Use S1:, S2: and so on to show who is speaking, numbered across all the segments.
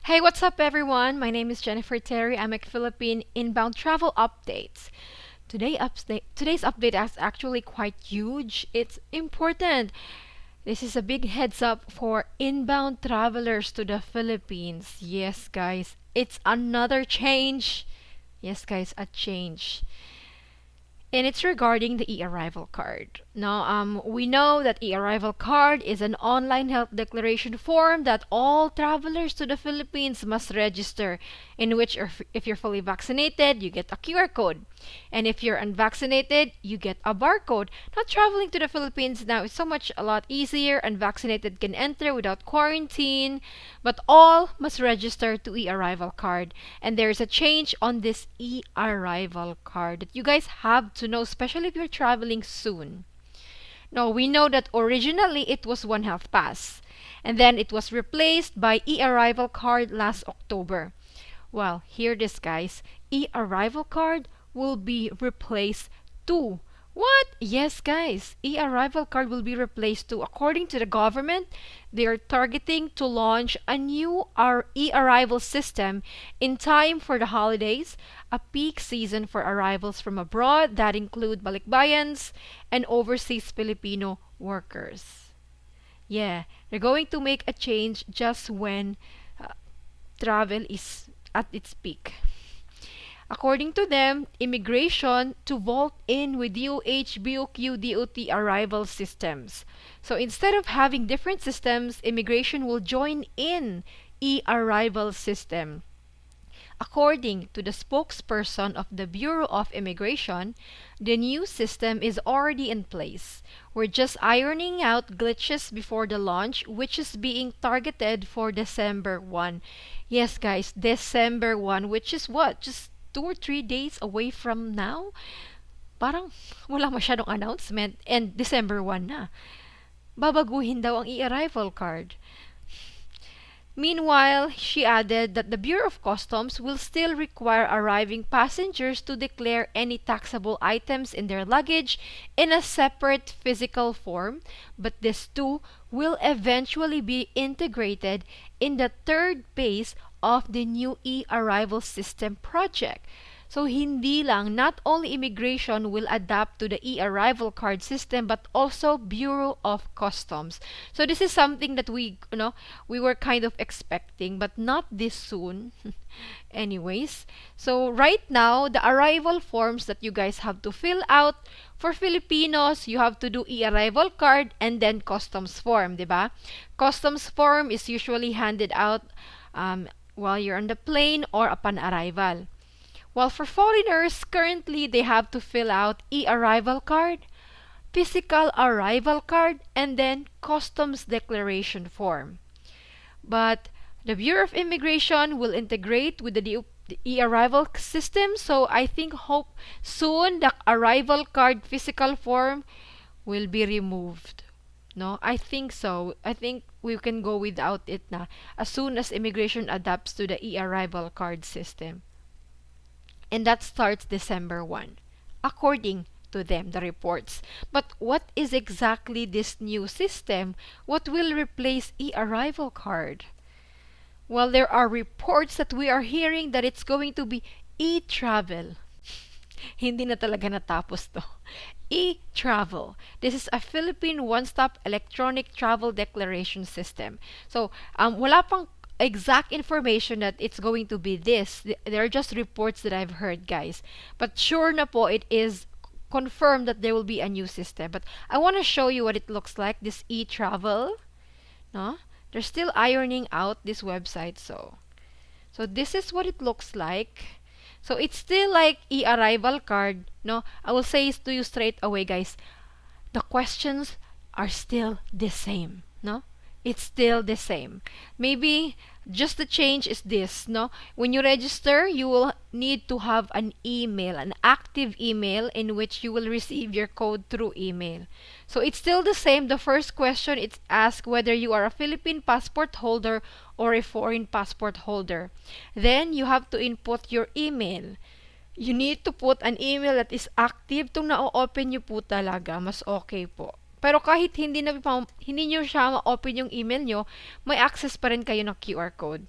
S1: Hey, what's up, everyone? My name is Terri. I'm a Philippine inbound travel updates. Today's update is actually quite huge. It's important. This is a big heads up for inbound travelers to the Philippines. Yes, guys, it's another change. Yes, guys, a change. And it's regarding the e-arrival card. Now, we know that e-arrival card is an online health declaration form that all travelers to the Philippines must register, in which if you're fully vaccinated, you get a QR code. And if you're unvaccinated, you get a barcode. Now, traveling to the Philippines now is so much a lot easier. Unvaccinated can enter without quarantine, but all must register to e-arrival card. And there's a change on this e-arrival card that you guys have to know, especially if you're traveling soon. Now, we know that originally it was One Health Pass, and then it was replaced by e-arrival card last October. Well, hear this, guys. E-arrival card will be replaced to what? Yes, guys. E-arrival card will be replaced to, according to the government, they are targeting to launch a new e-arrival system in time for the holidays, a peak season for arrivals from abroad that include balikbayans and overseas Filipino workers. Yeah, they're going to make a change just when uh, travel is at its peak. According to them, immigration to vault in with DOH, BOQ, DOT arrival systems. So instead of having different systems, immigration will join in e-arrival system. According to the spokesperson of the Bureau of Immigration, the new system is already in place. We're just ironing out glitches before the launch, which is being targeted for December 1. Yes, guys, December 1, which is what? Just 2 or 3 days away from now? Parang wala masyadong announcement and December 1 na. Babaguhin daw ang e-arrival card. Meanwhile, she added that the Bureau of Customs will still require arriving passengers to declare any taxable items in their luggage in a separate physical form, but this too will eventually be integrated in the third phase of the new e-arrival system project. So hindi lang, not only immigration will adapt to the e-arrival card system, but also Bureau of Customs. So this is something that we were kind of expecting, but not this soon. Anyways, so right now, the arrival forms that you guys have to fill out for Filipinos, you have to do e-arrival card and then customs form, di ba? Customs form is usually handed out while you're on the plane or upon arrival. While for foreigners, currently they have to fill out e-arrival card, physical arrival card, and then customs declaration form. But the Bureau of Immigration will integrate with the e-arrival system, so I hope soon the arrival card physical form will be removed. No, I think so. I think we can go without it na as soon as immigration adapts to the e-arrival card system. And that starts December 1, according to them, the reports. But what is exactly this new system? What will replace e-arrival card? Well, there are reports that we are hearing that it's going to be e-travel. Hindi na talaga natapos to. E-travel. This is a Philippine one-stop electronic travel declaration system. So, wala pang exact information that it's going to be this. There are just reports that I've heard, guys. But sure na po, it is confirmed that there will be a new system. But I want to show you what it looks like, this e-travel. No? They're still ironing out this website, so this is what it looks like. So it's still like e-arrival card. No, I will say to you straight away, guys. The questions are still the same. No, it's still the same. Maybe just the change is this, no? When you register, you will need to have an email, an active email in which you will receive your code through email. So it's still the same. The first question, it's asked whether you are a Philippine passport holder or a foreign passport holder. Then you have to input your email. You need to put an email that is active. Kung na-open nyo po talaga, mas okay po. Pero kahit hindi nyo siya ma-open yung email nyo, may access pa rin kayo ng QR code.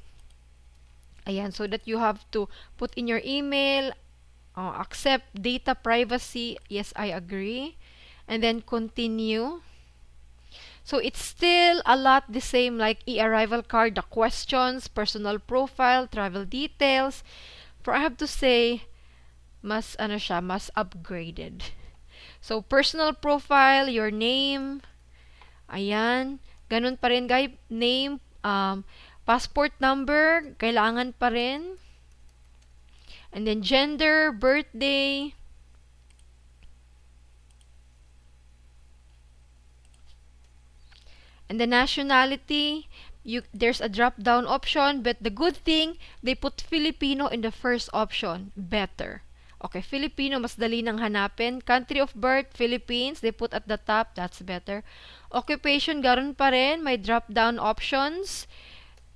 S1: Ayan, so that you have to put in your email, accept data privacy. Yes, I agree. And then continue. So it's still a lot the same like e-arrival card, the questions, personal profile, travel details. For I have to say, mas ano siya, mas upgraded. So personal profile, your name, ayan, ganun pa rin guys, name, passport number, kailangan pa rin. And then gender, birthday, and the nationality, there's a drop down option, but the good thing, they put Filipino in the first option. Better. Okay, Filipino, mas dali nang hanapin. Country of birth, Philippines, they put at the top. That's better. Occupation, garon pa rin. May drop down options.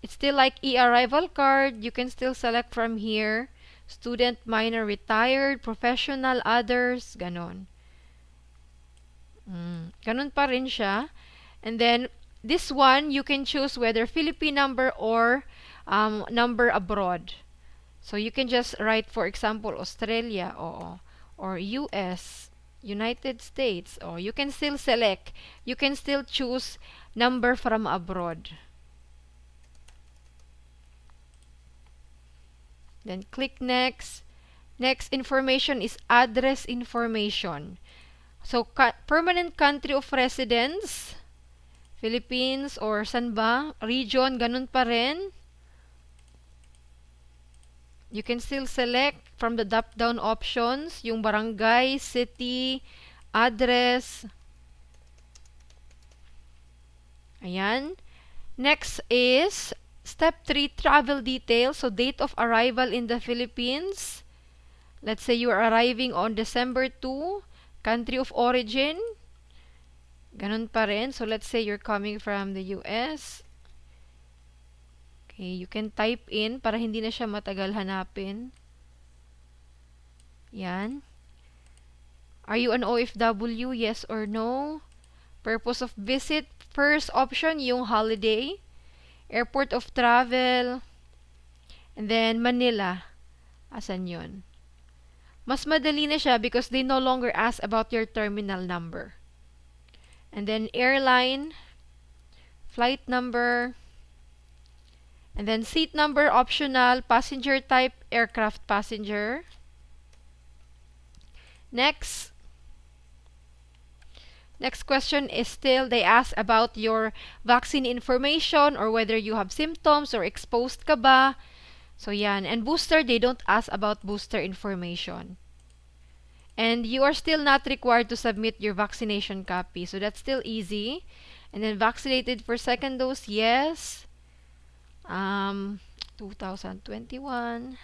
S1: It's still like e-arrival card. You can still select from here. Student, minor, retired, professional, others, ganon. Ganon pa rin siya. And then, this one, you can choose whether Philippine number or number abroad. So, you can just write, for example, Australia, or US, United States, or you can still select. You can still choose number from abroad. Then, click next. Next information is address information. So, permanent country of residence, Philippines or san ba? Region, ganun pa rin. You can still select from the drop-down options, yung barangay, city, address. Ayan. Next is step 3, travel details. So, date of arrival in the Philippines. Let's say you are arriving on December 2. Country of origin. Ganun pa rin. So, let's say you're coming from the US. Okay, you can type in para hindi na siya matagal hanapin. Yan. Are you an OFW? Yes or no? Purpose of visit. First option, yung holiday. Airport of travel. And then, Manila. Asan yun? Mas madali na siya because they no longer ask about your terminal number. And then, airline. Flight number. And then seat number optional, passenger type, aircraft passenger. Next question is still, they ask about your vaccine information or whether you have symptoms or exposed ka ba. So yan. And booster, they don't ask about booster information. And you are still not required to submit your vaccination copy. So that's still easy. And then vaccinated for second dose, yes. 2021.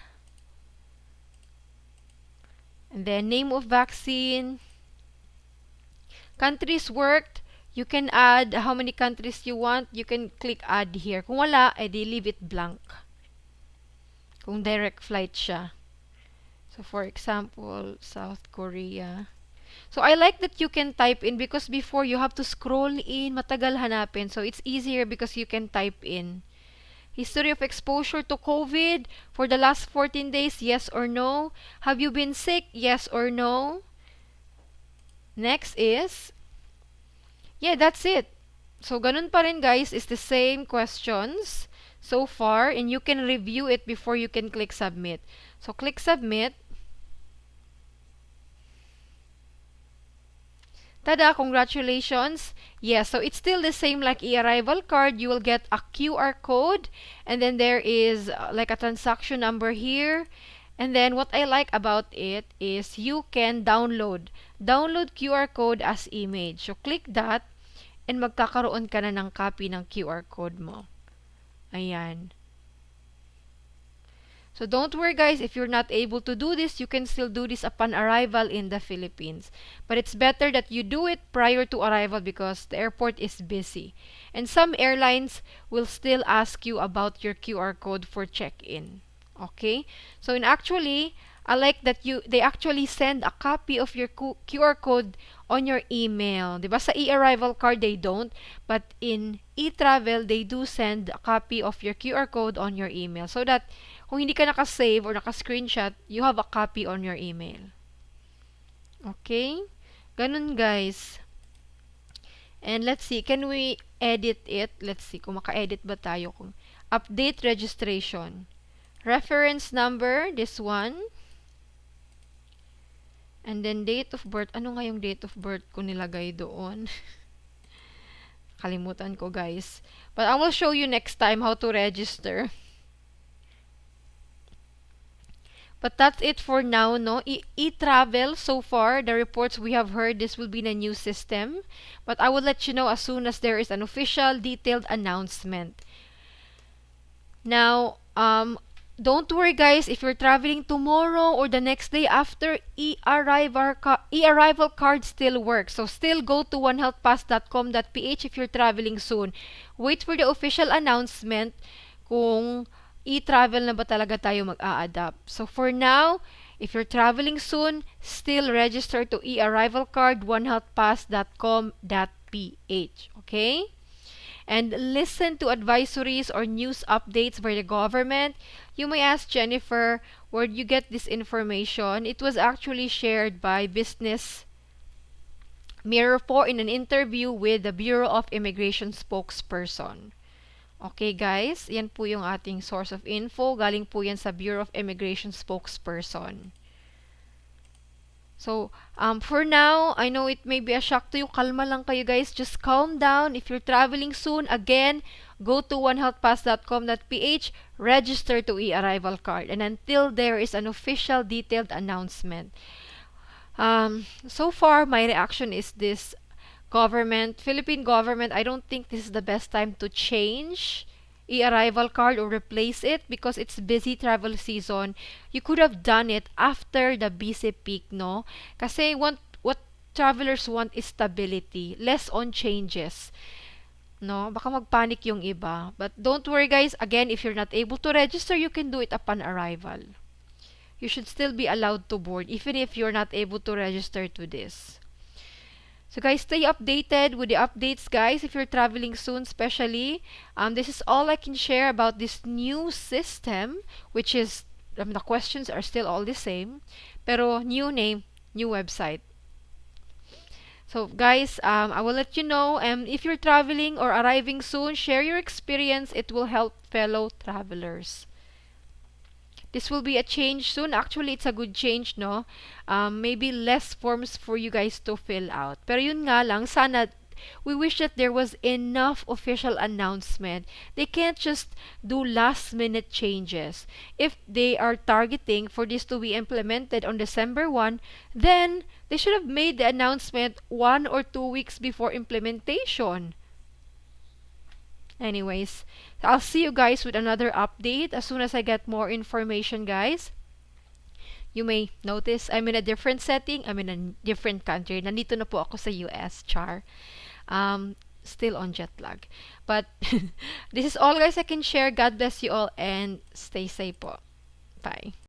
S1: And then name of vaccine. Countries worked. You can add how many countries you want. You can click add here. Kung wala, edi leave it blank. Kung direct flight siya. So for example, South Korea. So I like that you can type in because before you have to scroll in, matagal hanapin. So it's easier because you can type in. History of exposure to COVID for the last 14 days, yes or no? Have you been sick, yes or no? Next is, yeah, that's it. So, ganun pa rin guys, is the same questions so far and you can review it before you can click submit. So, click submit. Tada, congratulations. Yes, so it's still the same like e-arrival card. You will get a QR code and then there is like a transaction number here. And then what I like about it is you can download QR code as image. So click that and magkakaroon ka na ng copy ng QR code mo. Ayan. So don't worry guys, if you're not able to do this, you can still do this upon arrival in the Philippines. But it's better that you do it prior to arrival because the airport is busy. And some airlines will still ask you about your QR code for check-in. Okay? So actually, I like that they actually send a copy of your QR code on your email. 'Di ba? Sa e-arrival card they don't, but in e-travel they do send a copy of your QR code on your email so that kung hindi ka naka-save or naka-screenshot, you have a copy on your email. Okay? Ganun guys. And let's see, can we edit it? Let's see kung maka-edit ba tayo. Kung update registration. Reference number, this one. And then date of birth. Ano nga yung date of birth ko nilagay doon? Kalimutan ko guys. But I will show you next time how to register. But that's it for now, no? E-travel, so far, the reports we have heard, this will be the new system. But I will let you know as soon as there is an official, detailed announcement. Now, don't worry guys, if you're traveling tomorrow or the next day after, e-arrival card still works. So still go to onehealthpass.com.ph if you're traveling soon. Wait for the official announcement kung e-travel na ba talaga tayo mag-a-adapt. So for now, if you're traveling soon, still register to e-arrival card onehealthpass.com.ph. Okay? And listen to advisories or news updates by the government. You may ask Jennifer, where did you get this information? It was actually shared by Business Mirror po in an interview with the Bureau of Immigration spokesperson. Okay guys, yan po yung ating source of info. Galing po yan sa Bureau of Immigration spokesperson. So, for now, I know it may be a shock to you. Kalma lang kayo guys. Just calm down. If you're traveling soon, again, go to onehealthpass.com.ph, register to e-arrival card. And until there is an official detailed announcement. So far, my reaction is this Philippine government, I don't think this is the best time to change e-arrival card or replace it because it's busy travel season. You could have done it after the busy peak, no? Kasi what travelers want is stability, less on changes. No? Baka magpanic yung iba. But don't worry guys, again, if you're not able to register, you can do it upon arrival. You should still be allowed to board even if you're not able to register to this. So guys, stay updated with the updates guys if you're traveling soon especially. This is all I can share about this new system, which is, the questions are still all the same, pero new name, new website. So guys, I will let you know, if you're traveling or arriving soon, share your experience. It will help fellow travelers. This will be a change soon. Actually, it's a good change, no? Maybe less forms for you guys to fill out. Pero yun nga lang, sana, we wish that there was enough official announcement. They can't just do last-minute changes. If they are targeting for this to be implemented on December 1, then they should have made the announcement 1 or 2 weeks before implementation. Anyways, I'll see you guys with another update as soon as I get more information, guys. You may notice I'm in a different setting. I'm in a different country. Nandito na po ako sa US, char. Still on jet lag. But this is all, guys, I can share. God bless you all and stay safe po. Bye.